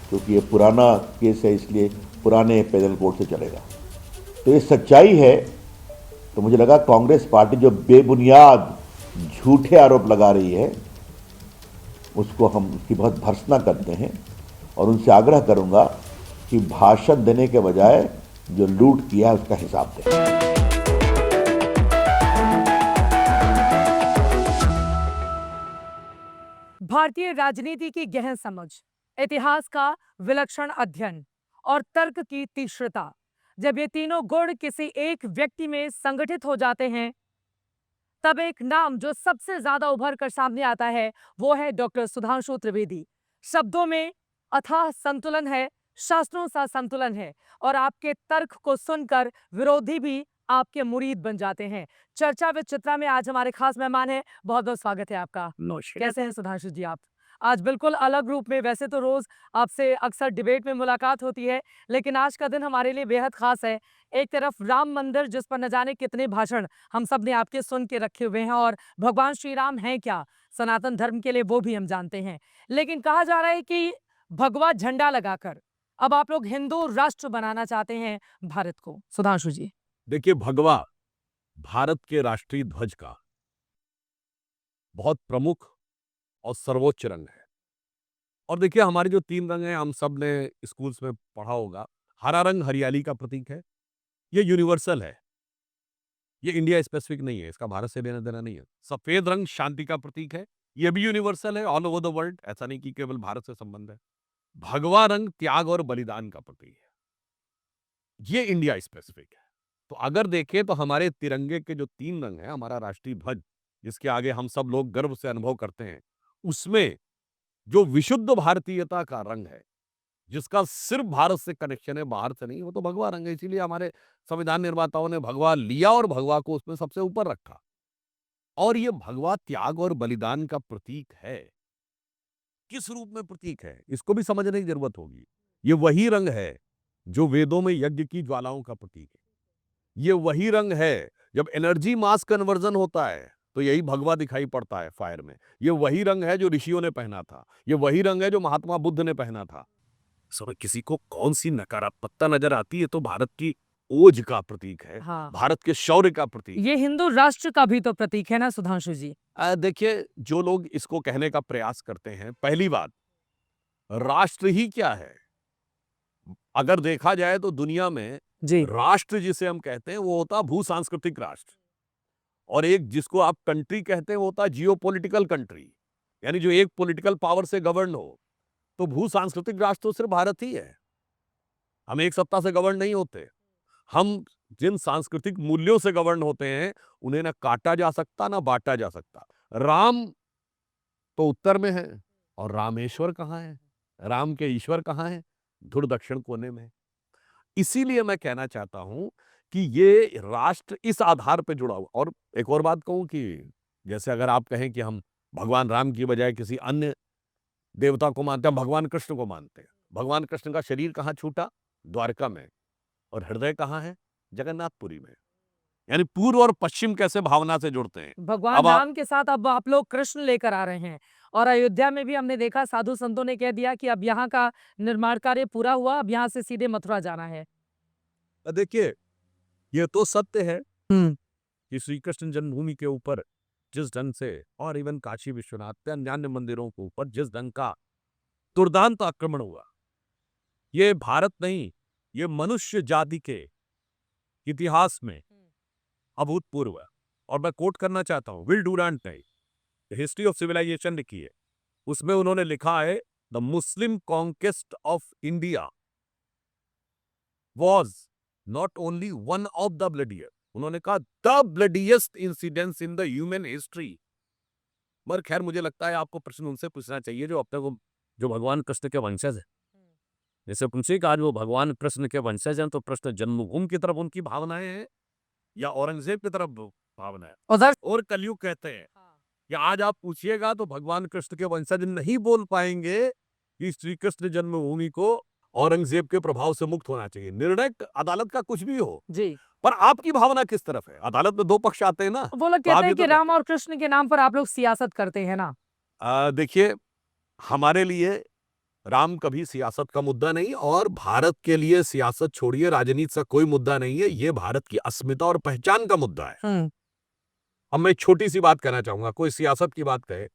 क्योंकि ये पुराना केस है, इसलिए पुराने पैनल कोर्ट से चलेगा। तो ये सच्चाई है। तो मुझे लगा कांग्रेस पार्टी जो बेबुनियाद झूठे आरोप लगा रही है उसको हम उसकी बहुत भर्त्सना करते हैं और उनसे आग्रह करूंगा कि भाषण देने के बजाय जो लूट किया है उसका हिसाब दें।
भारतीय राजनीति की गहन समझ, इतिहास का विलक्षण अध्ययन और तर्क की तीक्ष्णता, जब ये तीनों गुण किसी एक व्यक्ति में संगठित हो जाते हैं तब एक नाम जो सबसे ज्यादा उभर कर सामने आता है वो है डॉक्टर सुधांशु त्रिवेदी। शब्दों में अथाह संतुलन है, शास्त्रों सा संतुलन है और आपके तर्क को सुनकर विरोधी भी आपके मुरीद बन जाते हैं। चर्चा विद चित्रा में आज हमारे खास मेहमान हैं, बहुत बहुत स्वागत है आपका। कैसे हैं सुधांशु जी आप? आज बिल्कुल अलग रूप में। वैसे तो रोज आपसे अक्सर डिबेट में मुलाकात होती है, लेकिन आज का दिन हमारे लिए बेहद खास है। एक तरफ राम मंदिर जिस पर न जाने कितने भाषण हम सब ने आपके सुन के रखे हुए हैं, और भगवान श्री राम हैं क्या सनातन धर्म के लिए वो भी हम जानते हैं, लेकिन कहा जा रहा है कि भगवा झंडा लगाकर अब आप लोग हिंदू राष्ट्र बनाना चाहते हैं भारत को। सुधांशु जी,
देखिए, भगवा भारत के राष्ट्रीय ध्वज का बहुत प्रमुख और सर्वोच्च रंग है। और देखिए, हमारे जो तीन रंग हैं, हम सब ने स्कूल्स में पढ़ा होगा। हरा रंग हरियाली का प्रतीक है, ये यूनिवर्सल है, ये इंडिया स्पेसिफिक नहीं है, इसका भारत से लेना देना नहीं है। सफेद रंग शांति का प्रतीक है, ये भी यूनिवर्सल है, ऑल ओवर द वर्ल्ड, ऐसा नहीं कि केवल भारत से संबंध है। भगवा रंग त्याग और बलिदान का प्रतीक है, ये इंडिया स्पेसिफिक है। तो अगर देखें तो हमारे तिरंगे के जो तीन रंग हैं, हमारा राष्ट्रीय ध्वज जिसके आगे हम सब लोग गर्व से अनुभव करते हैं, उसमें जो विशुद्ध भारतीयता का रंग है, जिसका सिर्फ भारत से कनेक्शन है, बाहर से नहीं, वो तो भगवा रंग है। इसीलिए हमारे संविधान निर्माताओं ने भगवा लिया और भगवा को उसमें सबसे ऊपर रखा। और ये भगवा त्याग और बलिदान का प्रतीक है। किस रूप में प्रतीक है, इसको भी समझने की जरूरत होगी। ये वही रंग है जो वेदों में यज्ञ की ज्वालाओं का प्रतीक है। ये वही रंग है, जब एनर्जी मास कन्वर्जन होता है तो यही भगवा दिखाई पड़ता है फायर में। ये वही रंग है जो ऋषियों ने पहना था। ये वही रंग है जो महात्मा बुद्ध ने पहना था। सो किसी को कौन सी नकारात्मकता नजर आती है, तो भारत की ओज का प्रतीक है।
हाँ।
भारत के शौर्य का प्रतीक।
ये हिंदू राष्ट्र का भी तो प्रतीक है ना सुधांशु जी।
देखिए, जो लोग इसको कहने का प्रयास करते हैं, पहली बात, राष्ट्र ही क्या है? अगर देखा जाए तो दुनिया में
जी
राष्ट्र जिसे हम कहते हैं वो होता भू सांस्कृतिक राष्ट्र, और एक जिसको आप कंट्री कहते हैं वो होता जियोपॉलिटिकल कंट्री, यानी जो एक पॉलिटिकल पावर से गवर्न हो। तो भू सांस्कृतिक राष्ट्र तो सिर्फ भारत ही है। हम एक सत्ता से गवर्न नहीं होते। हम जिन सांस्कृतिक मूल्यों से गवर्न होते हैं उन्हें ना काटा जा सकता ना बांटा जा सकता। राम तो उत्तर में है, और रामेश्वर कहाँ है? राम के ईश्वर कहाँ है? धुर दक्षिण कोने में। इसीलिए मैं कहना चाहता हूं कि ये राष्ट्र इस आधार पर जुड़ा हुआ। और एक और बात कहूं कि जैसे अगर आप कहें कि हम भगवान राम की बजाय किसी अन्य देवता को मानते हैं, भगवान कृष्ण को मानते हैं। भगवान कृष्ण का शरीर कहाँ छूटा? द्वारका में। और हृदय कहाँ है? जगन्नाथपुरी में। यानी पूर्व और पश्चिम कैसे भावना से जुड़ते हैं।
भगवान राम के साथ अब आप लोग कृष्ण लेकर आ रहे हैं, और अयोध्या में भी हमने देखा साधु संतों ने कह दिया कि अब यहाँ का निर्माण कार्य पूरा हुआ, अब यहाँ से सीधे मथुरा जाना है।
देखिए, ये तो सत्य है
हम्म
कि श्री कृष्ण जन्मभूमि के ऊपर जिस ढंग से, और इवन काशी विश्वनाथ पे अन्य मंदिरों के ऊपर जिस ढंग का दुर्दांत आक्रमण हुआ, ये भारत नहीं, ये मनुष्य जाति के इतिहास में अभूतपूर्व है। और मैं कोट करना चाहता हूं, विल डूरांट ने हिस्ट्री ऑफ सिविलाइजेशन लिखी है। उसमें उन्होंने लिखा है, the Muslim conquest of India was not only one of the bloodier, उन्होंने कहा the bloodiest incidence in the human history. मगर खैर, मुझे लगता है आपको प्रश्न उनसे पूछना चाहिए जो अपने को, जो भगवान कृष्ण के वंशज है। जैसे पूछे कि आज वो भगवान कृष्ण के वंशज हैं, तो प्रश्न जन्मभूमि की तरफ उनकी भावनाएं हैं या औरंगजेब की तरफ भावनाएं?
उधर
और कलयुग कहते हैं कि आज आप पूछिएगा तो भगवान कृष्ण के वंशज नहीं बोल पाएंगे कि श्री कृष्ण जन्मभूमि को औरंगजेब के प्रभाव से मुक्त होना चाहिए। निर्णय अदालत का कुछ भी हो,
जी,
पर आपकी भावना किस तरफ है? अदालत में दो पक्ष आते हैं ना।
वो लोग कहते हैं कि राम और कृष्ण के नाम पर आप लोग सियासत करते हैं ना।
देखिए, हमारे लिए राम कभी सियासत का मुद्दा नहीं, और भारत के लिए सियासत छोड़िए, राजनीति से कोई मुद्दा नहीं है। ये भारत की अस्मिता और पहचान का मुद्दा है। अब मैं छोटी सी बात कहना चाहूंगा, कोई सियासत की बात कहे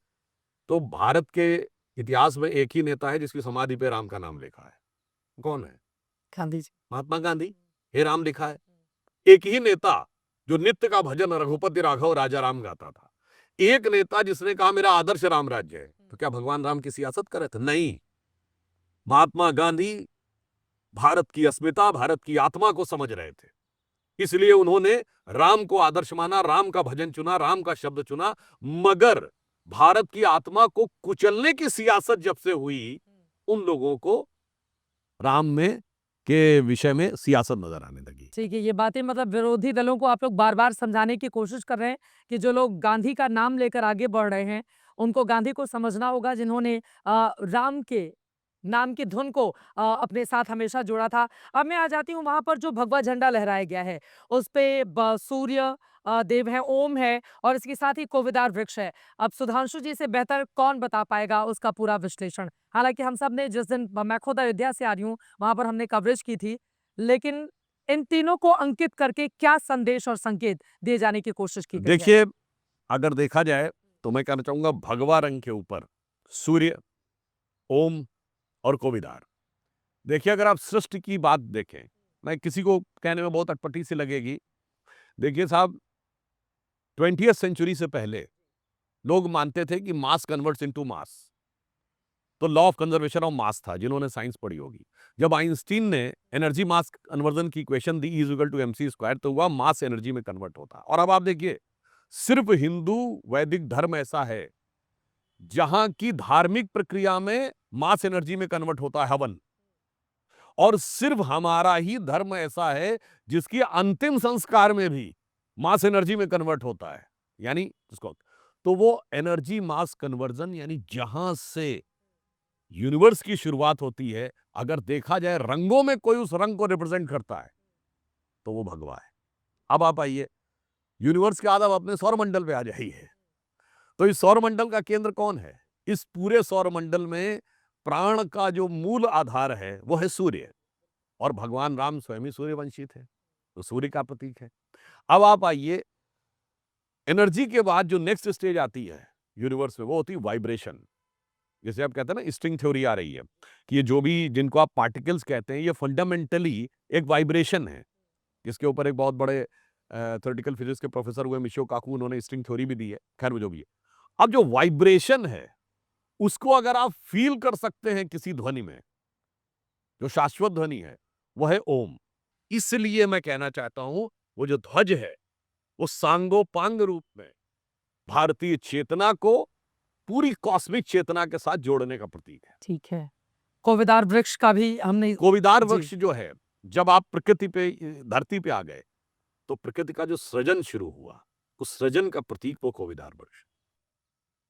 तो भारत के इतिहास में एक ही नेता है जिसकी समाधि पे राम का नाम लिखा है। कौन है?
गांधी जी।
महात्मा गांधी। हे राम लिखा है। एक ही नेता जो नित्य का भजन रघुपति राघव राजा राम गाता था। एक नेता जिसने कहा मेरा आदर्श राम राज्य है। तो क्या भगवान राम की सियासत कर रहे थे? नहीं। महात्मा गांधी भारत की अस्मिता, भारत की आत्मा को समझ रहे थे, इसलिए उन्होंने राम को आदर्श माना, राम का भजन चुना, राम का शब्द चुना। मगर भारत की आत्मा को कुचलने की सियासत जब से हुई, उन लोगों को राम में के विषय में सियासत नजर आने लगी।
ठीक है, ये बातें मतलब विरोधी दलों को आप लोग बार बार समझाने की कोशिश कर रहे हैं कि जो लोग गांधी का नाम लेकर आगे बढ़ रहे हैं उनको गांधी को समझना होगा, जिन्होंने राम के नाम की धुन को अपने साथ हमेशा जोड़ा था। अब मैं आ जाती हूँ वहां पर जो भगवा झंडा लहराया गया है, उस पे सूर्य देव है, ओम है, और इसके साथ ही कोविदार वृक्ष है। अब सुधांशु जी से बेहतर कौन बता पाएगा उसका पूरा विश्लेषण। हालांकि हम सब ने, जिस दिन मैं खुद अयोध्या से आ रही हूँ, वहां पर हमने कवरेज की थी, लेकिन इन तीनों को अंकित करके क्या संदेश और संकेत दिए जाने की कोशिश की गई है?
देखिए, अगर देखा जाए तो मैं कहना चाहूंगा भगवा रंग के ऊपर सूर्य, ओम और कोविदार। देखिए, अगर आप सृष्टि की बात देखें, मैं किसी को कहने में बहुत अटपटी सी लगेगी। देखिए साहब, 20वीं सेंचुरी से पहले लोग मानते थे कि मास कन्वर्ट्स इनटू मास। तो law of conservation of mass था, जिन्होंने साइंस पढ़ी होगी। जब आइंस्टीन ने एनर्जी मास कन्वर्जन की इक्वेशन दी, E=mc², तो हुआ मास एनर्जी में कन्वर्ट होता। और अब आप देखिए, सिर्फ हिंदू वैदिक धर्म ऐसा है जहां की धार्मिक प्रक्रिया में मास एनर्जी में कन्वर्ट होता है हवन, और सिर्फ हमारा ही धर्म ऐसा है जिसकी अंतिम संस्कार में भी मास एनर्जी में कन्वर्ट होता है। यानी उसको, तो वो एनर्जी मास कन्वर्जन यानी जहां से यूनिवर्स की शुरुआत होती है, अगर देखा जाए रंगों में कोई उस रंग को रिप्रेजेंट करता है तो वो भगवा है। अब आप आइए यूनिवर्स के बाद अब अपने सौरमंडल पे आ जाइए। तो इस सौरमंडल का केंद्र कौन है? इस पूरे सौरमंडल में प्राण का जो मूल आधार है वो है सूर्य, और भगवान राम स्वयं ही सूर्यवंशी थे, तो सूर्य का प्रतीक है। अब आप आइए, एनर्जी के बाद जो नेक्स्ट स्टेज आती है यूनिवर्स में वो होती है वाइब्रेशन। जैसे आप कहते हैं ना, स्ट्रिंग थ्योरी आ रही है कि ये जो भी जिनको आप पार्टिकल्स कहते हैं, ये फंडामेंटली एक वाइब्रेशन है, जिसके ऊपर एक बहुत बड़े थ्योरेटिकल फिजिक्स के प्रोफेसर हुए मिशिओ काकू, उन्होंने स्ट्रिंग थ्योरी भी दी है। खैर वो जो भी है, अब जो वाइब्रेशन है उसको अगर आप फील कर सकते हैं किसी ध्वनि में, जो शाश्वत ध्वनि है वो है ओम। इसलिए मैं कहना चाहता हूं वो जो ध्वज है वो सांगोपांग रूप में भारतीय चेतना को पूरी कॉस्मिक चेतना के साथ जोड़ने का प्रतीक है।
ठीक है, कोविदार वृक्ष का भी हमने
कोविदार
जी।
वृक्ष जो है, जब आप प्रकृति पे, धरती पे आ गए तो प्रकृति का जो सृजन शुरू हुआ, उस सृजन का प्रतीक वो कोविदार वृक्ष।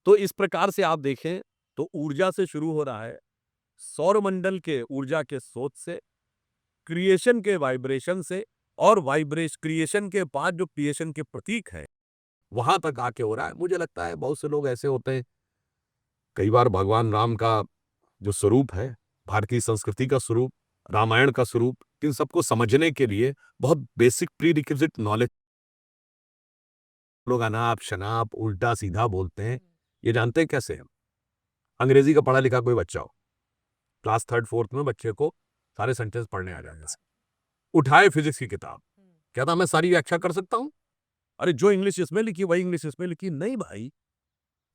तो इस प्रकार से आप देखें तो ऊर्जा से शुरू हो रहा है, सौरमंडल के ऊर्जा के स्रोत से, क्रिएशन के वाइब्रेशन से, और क्रिएशन के बाद जो क्रिएशन के प्रतीक है वहां तक आके हो रहा है। मुझे लगता है बहुत से लोग ऐसे होते हैं, कई बार भगवान राम का जो स्वरूप है, भारतीय संस्कृति का स्वरूप, रामायण का स्वरूप, इन सबको समझने के लिए बहुत बेसिक प्री रिक्विजिट नॉलेज, लोग अनाप शनाप उल्टा सीधा बोलते हैं। ये जानते हैं कैसे? हम अंग्रेजी का पढ़ा लिखा कोई बच्चा हो, क्लास 3rd 4th में बच्चे को सारे सेंटेंस पढ़ने आ जाएंगे, उठाए फिजिक्स की किताब, कहता मैं सारी व्याख्या कर सकता हूं। अरे जो इंग्लिश इसमें लिखी वही इंग्लिश इसमें लिखी। नहीं भाई,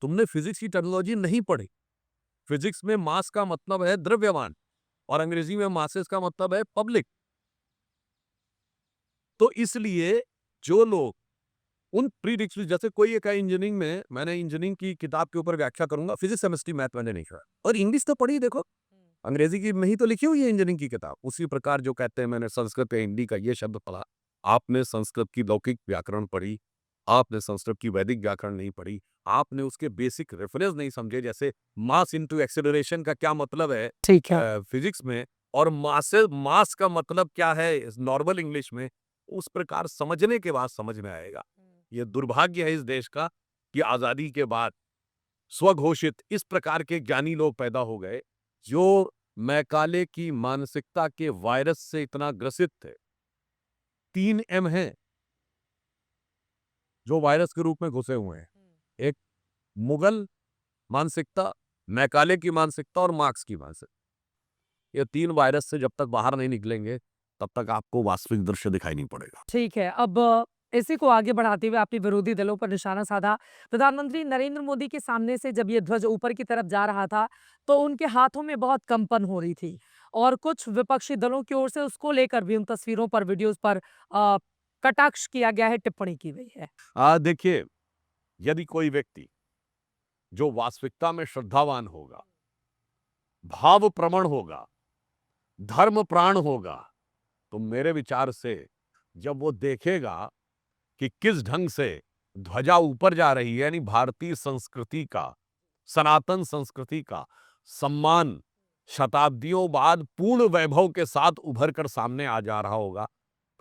तुमने फिजिक्स की टर्मिनोलॉजी नहीं पढ़ी। फिजिक्स में मास का मतलब है द्रव्यमान, और अंग्रेजी में मासेस का मतलब है पब्लिक। तो इसलिए जो लोग उन प्री रिक्विजिट, जैसे कोई एक इंजीनियरिंग में, मैंने इंजीनियरिंग की किताब के ऊपर व्याख्या करूंगा, फिजिक्स केमिस्ट्री मैथ मैंने नहीं किया, और इंग्लिश तो पढ़ी, देखो अंग्रेजी की में ही तो लिखी हुई है इंजीनियरिंग की किताब। उसी प्रकार जो कहते हैं मैंने संस्कृत या हिंदी का ये शब्द पढ़ा, आपने संस्कृत की लौकिक व्याकरण पढ़ी, आपने संस्कृत की वैदिक व्याकरण नहीं पढ़ी, आपने उसके बेसिक रेफरेंस नहीं समझे, जैसे मास इनटू एक्सेलरेशन का क्या मतलब है
ठीक है।
फिजिक्स में, और मास का मतलब क्या है नॉर्मल इंग्लिश में, उस प्रकार समझने के बाद समझ में आएगा। ये दुर्भाग्य है इस देश का कि आजादी के बाद स्वघोषित इस प्रकार के ज्ञानी लोग पैदा हो गए जो मैकाले की मानसिकता के वायरस से इतना ग्रसित थे। 3M हैं जो वायरस के रूप में घुसे हुए हैं, एक मुगल मानसिकता, मैकाले की मानसिकता और मार्क्स की मानसिकता। ये 3 वायरस से जब तक बाहर नहीं निकलेंगे तब तक आपको वास्तविक दृश्य दिखाई नहीं पड़ेगा।
ठीक है, अब इसी को आगे बढ़ाते हुए आपने विरोधी दलों पर निशाना साधा। प्रधानमंत्री नरेंद्र मोदी के सामने से जब ये ध्वज ऊपर की तरफ जा रहा था तो उनके हाथों में बहुत कंपन हो रही थी, और कुछ विपक्षी दलों की ओर से उसको लेकर भी उन तस्वीरों पर, वीडियोस पर कटाक्ष किया गया है, टिप्पणी की गई है।
देखिए, यदि कोई व्यक्ति जो वास्तविकता में श्रद्धावान होगा, भाव प्रवण होगा, धर्म प्राण होगा, तो मेरे विचार से जब वो देखेगा कि किस ढंग से ध्वजा ऊपर जा रही है, यानी भारतीय संस्कृति का, सनातन संस्कृति का सम्मान शताब्दियों बाद पूर्ण वैभव के साथ उभर कर सामने आ जा रहा होगा,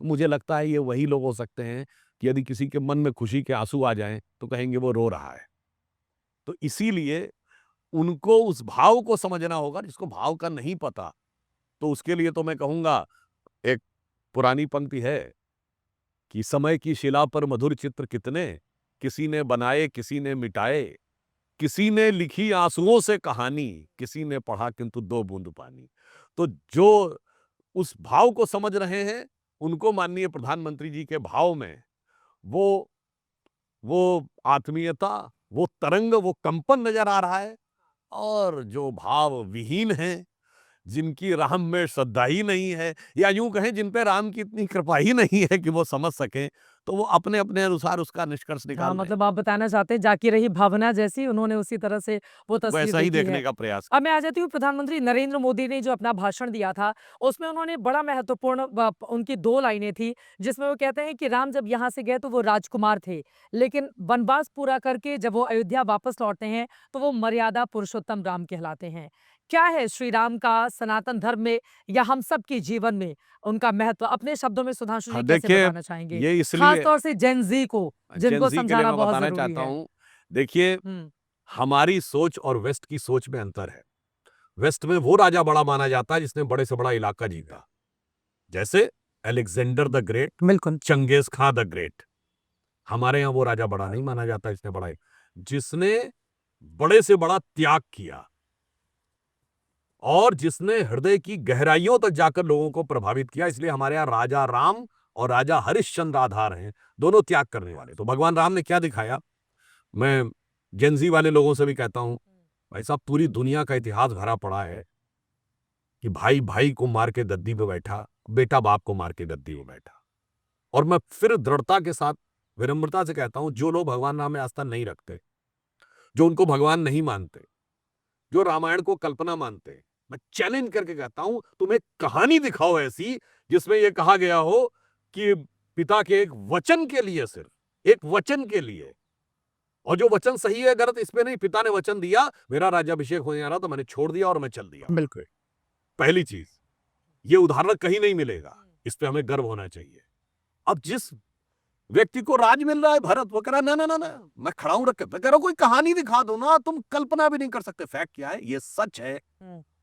तो मुझे लगता है ये वही लोग हो सकते हैं कि यदि किसी के मन में खुशी के आंसू आ जाएं तो कहेंगे वो रो रहा है। तो इसीलिए उनको उस भाव को समझना होगा। जिसको भाव का नहीं पता, तो उसके लिए तो मैं कहूंगा, एक पुरानी पंक्ति है कि समय की शिला पर मधुर चित्र कितने, किसी ने बनाए किसी ने मिटाए, किसी ने लिखी आंसुओं से कहानी, किसी ने पढ़ा किंतु 2 बूंद पानी। तो जो उस भाव को समझ रहे हैं उनको माननीय प्रधानमंत्री जी के भाव में वो आत्मीयता, वो तरंग, वो कंपन नजर आ रहा है। और जो भाव विहीन हैं, जिनकी राम में श्रद्धा ही नहीं है, या यूं कहें जिन पे राम की इतनी कृपा ही नहीं है कि वो समझ सकें, तो वो अपने अपने अनुसार उसका निष्कर्ष
हाँ,
निकाल लें।
मतलब आप बताना चाहते हैं जाकी रही भावना जैसी उन्होंने उसी तरह से वो तस्वीर
वैसा ही
देखी
देखने
है।
का प्रयास
अब मैं आ जाती हूँ प्रधानमंत्री नरेंद्र मोदी ने जो अपना भाषण दिया था, उसमें उन्होंने बड़ा महत्वपूर्ण उनकी 2 लाइनें थी, जिसमें वो कहते हैं कि राम जब यहाँ से गए तो वो राजकुमार थे, लेकिन वनवास पूरा करके जब वो अयोध्या वापस लौटते हैं, तो वो मर्यादा पुरुषोत्तम राम कहलाते हैं। क्या है श्री राम का सनातन धर्म में या हम सब के जीवन में उनका महत्व? अपने शब्दों में सुधांशु
हाँ,
जी कैसे
देखिए,
बताना चाहेंगे?
ये
खास
इसलिए
तौर से जेन ज़ी को, जिनको
जेन ज़ी के लिए
समझाना
मैं
बहुत
बताना
ज़रूरी
चाहता
है।
हूँ, देखिए,
हुँ।
हमारी सोच और वेस्ट की सोच में अंतर है। वेस्ट में वो राजा बड़ा माना जाता है जिसने बड़े से बड़ा इलाका जीता, जैसे अलेक्जेंडर द ग्रेट,
बिल्कुल।
Changez Khan the great. हमारे यहाँ वो राजा बड़ा नहीं माना जाता जिसने बड़े से बड़ा त्याग किया और जिसने हृदय की गहराइयों तक जाकर लोगों को प्रभावित किया। इसलिए हमारे यहाँ राजा राम और राजा हरिश्चंद्र आधार हैं, दोनों त्याग करने वाले। तो भगवान राम ने क्या दिखाया? मैं जेनजी वाले लोगों से भी कहता हूं, भाई साहब, पूरी दुनिया का इतिहास भरा पड़ा है कि भाई भाई को मार के गद्दी पे बैठा, बेटा बाप को मार के गद्दी पे बैठा। और मैं फिर दृढ़ता के साथ विनम्रता से कहता हूं, जो लोग भगवान राम में आस्था नहीं रखते, जो उनको भगवान नहीं मानते, जो रामायण को कल्पना मानते हैं, मैं चैलेंज करके कहता हूं, तुम एक कहानी दिखाओ ऐसी जिसमें यह कहा गया हो कि पिता के एक वचन के लिए, सिर्फ एक वचन के लिए, और जो वचन सही है गलत इसमें नहीं, पिता ने वचन दिया मेरा राज्याभिषेक होने आ रहा तो मैंने छोड़ दिया और मैं चल दिया।
बिल्कुल।
पहली चीज, ये उदाहरण कहीं नहीं मिलेगा, इस पे हमें गर्व होना चाहिए। अब जिस व्यक्ति को राज मिल रहा है, भरत, वो कह रहा ना ना ना ना, मैं खड़ा हूं, रख के कह रहा कोई कहानी दिखा दो ना, तुम कल्पना भी नहीं कर सकते। फैक्ट क्या है? ये सच है,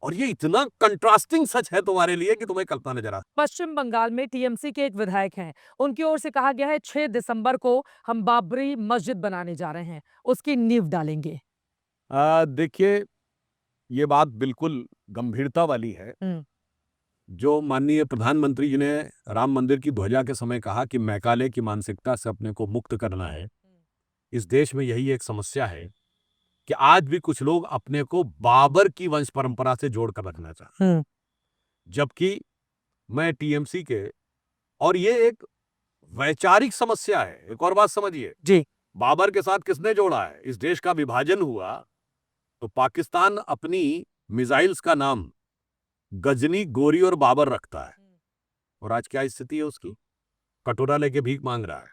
और ये इतना कंट्रास्टिंग सच है तुम्हारे लिए कि तुम्हें कल्पना नजर आ।
पश्चिम बंगाल में टीएमसी के एक विधायक हैं, उनकी ओर से कहा गया है 6 दिसंबर को हम बाबरी मस्जिद बनाने जा रहे हैं, उसकी नींव डालेंगे।
देखिए, ये बात बिल्कुल गंभीरता वाली है। जो माननीय प्रधानमंत्री जी ने राम मंदिर की ध्वजा के समय कहा कि मैकाले की मानसिकता से अपने को मुक्त करना है, इस देश में यही एक समस्या है कि आज भी कुछ लोग अपने को बाबर की वंश परंपरा से जोड़कर रखना चाहते हैं, जबकि मैं टीएमसी के, और ये एक वैचारिक समस्या है। एक और बात समझिए
जी,
बाबर के साथ किसने जोड़ा है? इस देश का विभाजन हुआ तो पाकिस्तान अपनी मिसाइल्स का नाम गजनी, गोरी और बाबर रखता है, और आज क्या स्थिति है उसकी? कटोरा लेके भीख मांग रहा है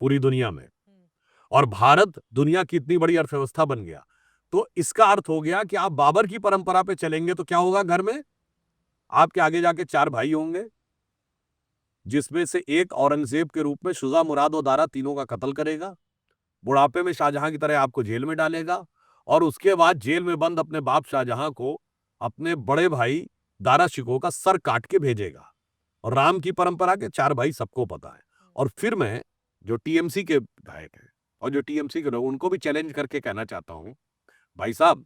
पूरी दुनिया में, और भारत दुनिया की इतनी बड़ी अर्थव्यवस्था बन गया। तो इसका अर्थ हो गया कि आप बाबर की परंपरा पे चलेंगे तो क्या होगा? घर में आपके आगे जाके 4 भाई होंगे, जिसमें से एक औरंगजेब के रूप में शुजा, मुराद और दारा तीनों का कत्ल करेगा, बुढ़ापे में शाहजहां की तरह आपको जेल में डालेगा, और उसके बाद जेल में बंद अपने बाप शाहजहां को अपने बड़े भाई दारा शिकोह का सर काट के भेजेगा। और राम की परंपरा के 4 भाई सबको पता है। और फिर मैं जो टीएमसी के विधायक हैं और जो टीएमसी के लोग, उनको भी चैलेंज करके कहना चाहता हूं, भाई साहब,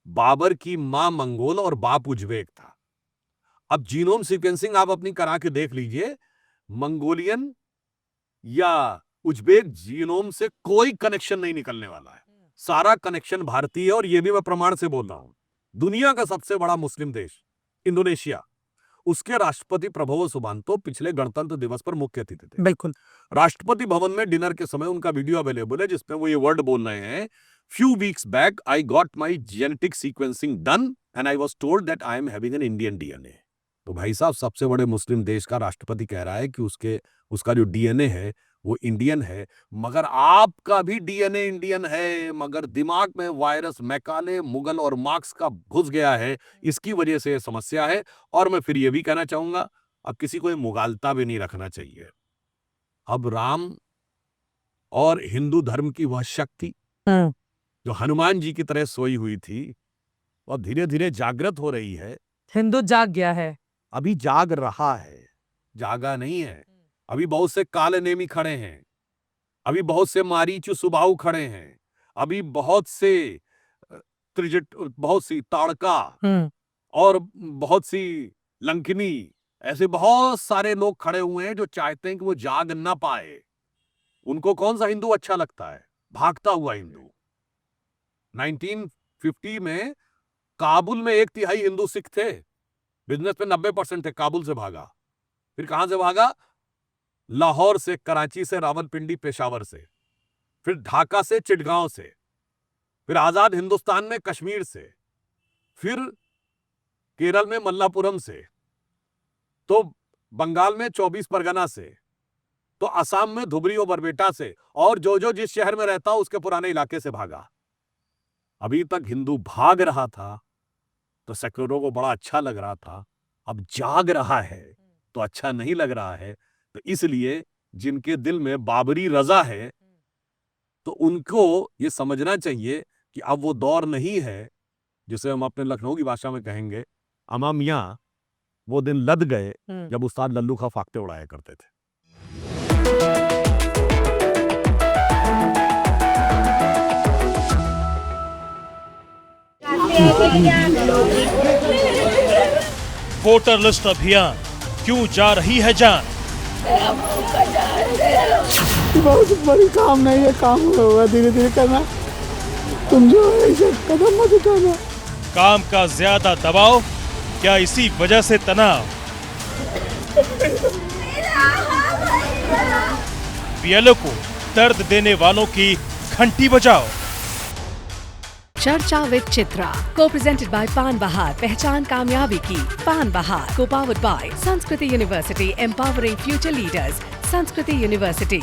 बाबर की मां मंगोल और बाप उज्बेक था। अब जीनोम सीक्वेंसिंग आप अपनी करा के देख लीजिए, मंगोलियन या उज्बेक जीनोम से कोई कनेक्शन नहीं निकलने वाला है, सारा कनेक्शन भारतीय है। और यह भी मैं प्रमाण से बोल रहा हूं, दुनिया का सबसे बड़ा मुस्लिम देश इंडोनेशिया, उसके राष्ट्रपति प्रभोवो सुबांतो पिछले गणतंत्र दिवस पर मुख्य अतिथि थे।
बिल्कुल।
राष्ट्रपति भवन में डिनर के समय उनका वीडियो अवेलेबल है, जिसमें वो ये वर्ड बोल रहे हैं, few weeks back I got my genetic sequencing done and I was told that I am having an Indian DNA. तो भाई साहब, सबसे बड़े मुस्लिम देश का राष्ट्रपति कह रहा है कि उसका जो डीएनए है वो इंडियन है, मगर आपका भी डीएनए इंडियन है, मगर दिमाग में वायरस मैकाले, मुगल और मार्क्स का घुस गया है, इसकी वजह से समस्या है। और मैं फिर ये भी कहना चाहूंगा, अब किसी को मुगालता भी नहीं रखना चाहिए। अब राम और हिंदू धर्म की वह शक्ति जो हनुमान जी की तरह सोई हुई थी, वह धीरे धीरे जागृत हो रही है।
हिंदू जाग गया है,
अभी जाग रहा है, जागा नहीं है। अभी बहुत से काले नेमी खड़े हैं, अभी बहुत से मारीचु सुबाहु खड़े हैं, अभी बहुत से त्रिजट, बहुत सी ताड़का और बहुत सी लंकिनी, ऐसे बहुत सारे लोग खड़े हुए हैं जो चाहते हैं कि वो जाग ना पाए। उनको कौन सा हिंदू अच्छा लगता है? भागता हुआ हिंदू। 1950 में काबुल में 1/3 हिंदू सिख थे, बिजनेस में 90% थे, काबुल से भागा। फिर कहां से भागा? लाहौर से, कराची से, रावलपिंडी, पेशावर से, फिर ढाका से, चिटगांव से, फिर आजाद हिंदुस्तान में कश्मीर से, फिर केरल में मल्लापुरम से, तो बंगाल में 24 परगना से, तो असम में धुबरी और बरबेटा से, और जो जिस शहर में रहता उसके पुराने इलाके से भागा। अभी तक हिंदू भाग रहा था तो सेक्युलरों को बड़ा अच्छा लग रहा था, अब जाग रहा है तो अच्छा नहीं लग रहा है। तो इसलिए जिनके दिल में बाबरी रजा है तो उनको ये समझना चाहिए कि अब वो दौर नहीं है, जिसे हम अपने लखनऊ की भाषा में कहेंगे अमा मियां, वो दिन लद गए जब उस्ताद लल्लू खा फाकते उड़ाया करते थे।
वोटर लिस्ट अभियान क्यों जा रही है जान?
बहुत बड़ी काम नहीं है, काम होगा धीरे धीरे करना, तुम जो ऐसे कदम मत उठाना।
काम का ज्यादा दबाव, क्या इसी वजह से तनाव? बीएलओ को दर्द देने वालों की घंटी बजाओ।
चर्चा विद चित्रा को प्रेजेंटेड बाय पान बहार, पहचान कामयाबी की। पान बहार को पावर्ड बाय संस्कृति यूनिवर्सिटी, एम्पावरिंग फ्यूचर लीडर्स। संस्कृति यूनिवर्सिटी।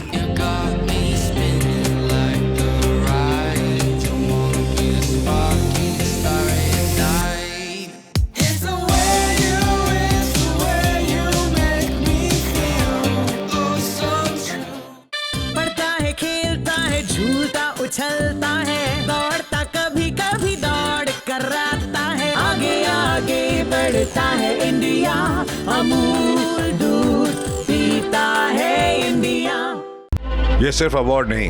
पढ़ता है, खेलता है, झूलता उछलता है, दौड़ता कभी कभी दौड़ कराता है, आगे आगे बढ़ता है इंडिया, अमूल दूध पीता है इंडिया।
ये सिर्फ अवार्ड नहीं,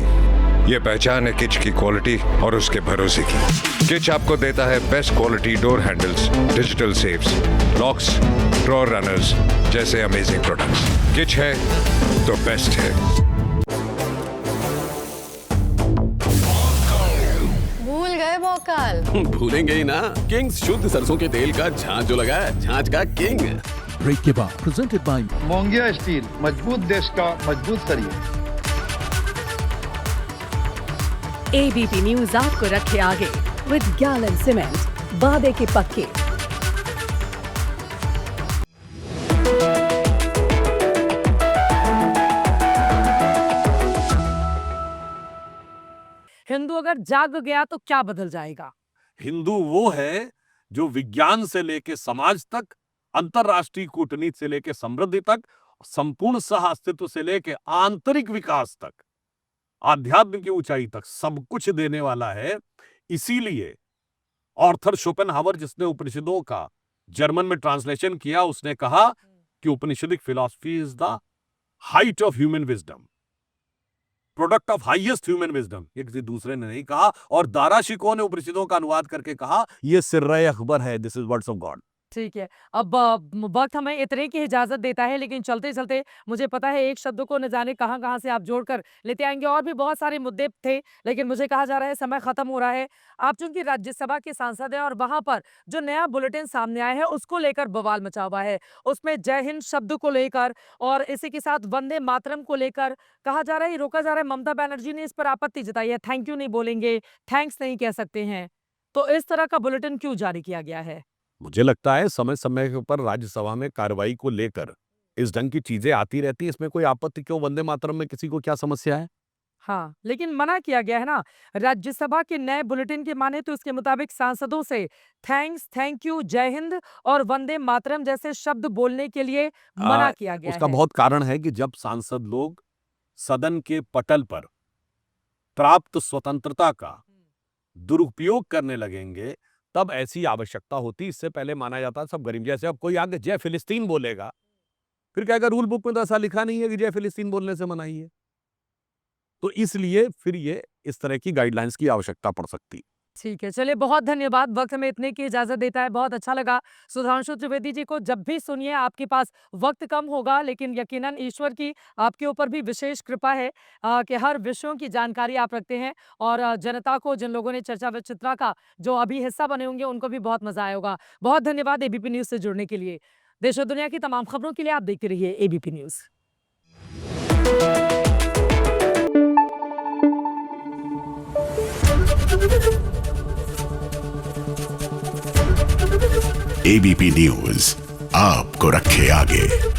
ये पहचान है किच की क्वालिटी और उसके भरोसे की। किच आपको देता है best quality door handles, digital safes, locks, drawer runners जैसे अमेजिंग प्रोडक्ट्स। किच है तो बेस्ट है।
भूल गए भोकाल?
भूलेंगे ही ना, किंग्स शुद्ध सरसों के तेल का झांझ जो लगा है, झांझ का किंग।
ब्रेक के बाद प्रेजेंटेड बाय
मोंगिया स्टील, मजबूत देश का मजबूत सरिया।
एबीपी न्यूज आपको रखे आगे विद गैलन सीमेंट, वादे के पक्के।
हिंदू अगर जाग गया तो क्या बदल जाएगा?
हिंदू वो है जो विज्ञान से लेके समाज तक, अंतरराष्ट्रीय कूटनीति से लेके समृद्धि तक, संपूर्ण सह अस्तित्व से लेके आंतरिक विकास तक, आध्यात्म की ऊंचाई तक सब कुछ देने वाला है। इसीलिए आर्थर शोपेनहावर, जिसने उपनिषदों का जर्मन में ट्रांसलेशन किया, उसने कहा कि Upanishadic philosophy is the height of human wisdom, product of highest human wisdom. ये किसी दूसरे ने नहीं कहा। और दारा शिकोह ने उपनिषदों का अनुवाद करके कहा, यह सिर्रे अखबर है, this is words of God.
ठीक है, अब वक्त हमें इतने की इजाजत देता है, लेकिन चलते चलते मुझे पता है एक शब्द को न जाने कहां कहां से आप जोड़कर लेते आएंगे। और भी बहुत सारे मुद्दे थे, लेकिन मुझे कहा जा रहा है समय खत्म हो रहा है। आप चूंकि राज्यसभा के सांसद हैं और वहां पर जो नया बुलेटिन सामने आया है उसको लेकर बवाल मचा हुआ है, उसमें जय हिंद शब्द को लेकर और इसी के साथ वंदे मातरम को लेकर कहा जा रहा है, रोका जा रहा है। ममता बनर्जी ने इस पर आपत्ति जताई है, थैंक यू नहीं बोलेंगे, थैंक्स नहीं कह सकते हैं। तो इस तरह का बुलेटिन क्यों जारी किया गया है?
मुझे लगता है समय समय पर राज्यसभा में कार्रवाई को लेकर इस ढंग की चीजें आती रहती है, इसमें कोई आपत्ति क्यों? वंदे मातरम में किसी को क्या समस्या है?
हाँ, लेकिन मना किया गया है ना। राज्यसभा के नए बुलेटिन के माने तो इसके मुताबिक सांसदों से थैंक्स, थैंक यू, जय हिंद और वंदे मातरम जैसे शब्द बोलने के लिए मना किया गया
उसका
है।
बहुत कारण है कि जब सांसद लोग सदन के पटल पर प्राप्त स्वतंत्रता का दुरुपयोग करने लगेंगे, तब ऐसी आवश्यकता होती। इससे पहले माना जाता सब गरीब, जैसे अब कोई आगे जय फिलिस्तीन बोलेगा, फिर कहेगा रूल बुक में तो ऐसा लिखा नहीं है कि जय फिलिस्तीन बोलने से मनाही है। तो इसलिए फिर ये इस तरह की गाइडलाइंस की आवश्यकता पड़ सकती।
ठीक है, चलिए बहुत धन्यवाद। वक्त हमें इतने की इजाजत देता है, बहुत अच्छा लगा। सुधांशु त्रिवेदी जी को जब भी सुनिए, आपके पास वक्त कम होगा, लेकिन यकीनन ईश्वर की आपके ऊपर भी विशेष कृपा है कि हर विषयों की जानकारी आप रखते हैं और जनता को, जिन लोगों ने चर्चा विद चित्रा का जो अभी हिस्सा बने होंगे, उनको भी बहुत मजा आया होगा। बहुत धन्यवाद एबीपी न्यूज से जुड़ने के लिए। देश और दुनिया की तमाम खबरों के लिए आप देखते रहिए एबीपी न्यूज।
एबीपी न्यूज आपको रखे आगे।